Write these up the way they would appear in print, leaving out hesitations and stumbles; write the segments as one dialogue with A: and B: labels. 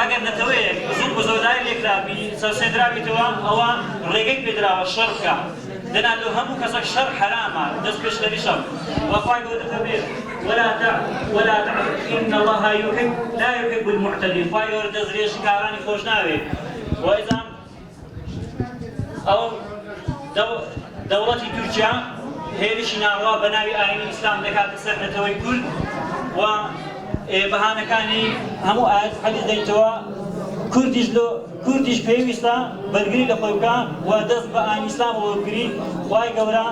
A: ئەگەر نەتەوەیەک زوو بزۆدای لێکرابی سەرسێدراویتەوە ئەوە ڕێگەی پێدراوە شەڕ بکە دەنا لەو هەموو کەسێک شەڕ حرامە دەست پێشلەری شەڕ وەخوای گەورە دەفەرمێت ولا إن الله لا يحب المعتدين خوای گەورە دەستدرێژکارانی خۆش ناوێت وإذا أو دەوڵەتی تورکیا هێرشی ناڕوا بە ناوی ئاینی ئیسلام دەکاتە سەر نەتەوەی کورد و بەهانەکانی هەموو ئاەت حەدیث دەیتەوە کوردیش پێویستە بەرگری لە خۆی بکە و دەست بە ئاینی ئیسلام وەرگری خوای گەورە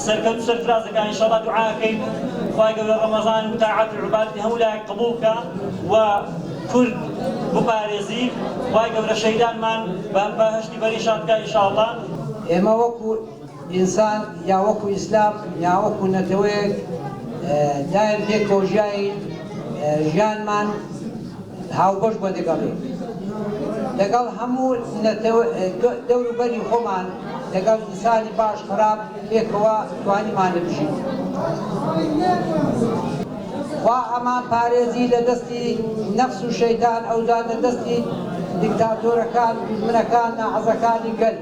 A: سەرکەوت و سەرفراز دەکات ئینشاءڵڵا دوعاکەین خوای گەورە ڕەمەزان و تاعات و عیبادەتی هەموو لایەک قبوڵ بکە و کورد بپارێزی خوای گەورە شەیدانمان بەهەشتی بەریشان بکە ئینشاءڵڵا.
B: ئێمە وەکو ئینسان یا وەکو ئیسلام یا وەکو نەتەوەیەک دایم پێ کۆژیایی ژیانمان هاوبەش بۆ دەگەڵێ لەگەڵ هەموو دەوروبەری خۆمان لەگەڵ ئینسانی باش خراپ پێکەوە توانیمان لەبژین. خوا ئەمان پارێزی لە دەستی نەفس و شەیتان ئەوزان لە دەستی دیکتاتۆرەکان دوژمنەکان ناحەزەکانی گەل.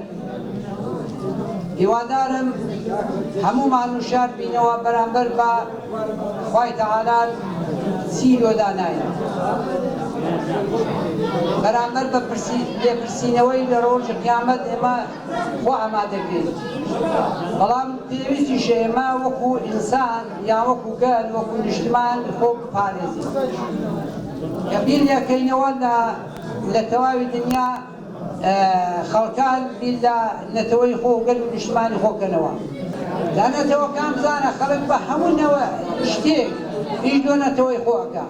B: هیوادارم هەموومان وشار بینەوە بەرامبەر بە خوای تەعالا چی لۆدانایە بەرامبەر بە لێپرسینەوەی لە ڕۆژی قیامەت ئێمە خۆ ئامادەکەین. بەڵام پێویستیشە ئێمە وەکو ئینسان یا وەکو گەل وەکو نیشتمان خۆ بپارێزین کە بیر یەکەینەوە لە تەواوی دنیا خەڵکان بیر لە نەتەوەی خۆ و گەل و نیشتمانی خۆکەنەوە. لە نەتەوەکان بزانە خەڵک بە هەموو نەوە شتێک هیچ دۆ نەتەوەی خۆەکە.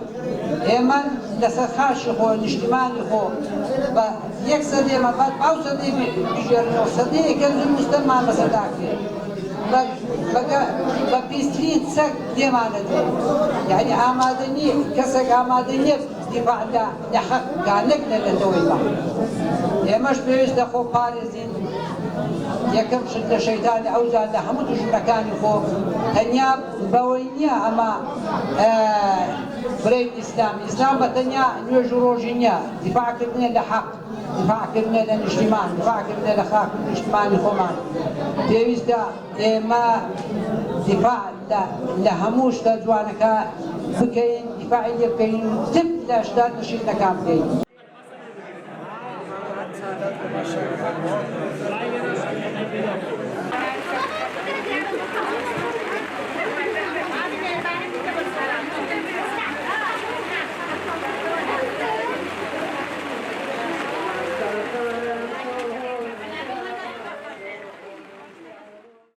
B: ئێمە لەسەر خاشی خۆ نیشتمانی خۆ بە یەک سەدێ مەبات ئەو سەدەی بژێڕنەوە سەدەیەکە زوو مستەمان بەسەرداکرێت بە پیسترین چەک دێمانە دێ یعنی ئامادە نییە کەسێک ئامادە نییە دیفاع لە حەقا نەک لە نەتەوەی ما. ئێمەش پێویستە خۆ پارێزین یەکەم شت لە شەیتانی ئەوزان لە هەموو دوژمنەکانی خۆ تەنیا بەوەی نییە ئەمە برەی ئیسلام بە تەنیا نوێژ و ڕۆژی نییە دیفاعکردنە لە حەق دیفاعکردنە لە نیشتمان دیفاعکردنە لە خاک و نیشتمانی خۆمان. پێویستە ئێمە دیفاع لە هەموو شتە جوانەکە بکەین دیفاعی لێ بکەین تب لە شتات نشینەکان بکەین.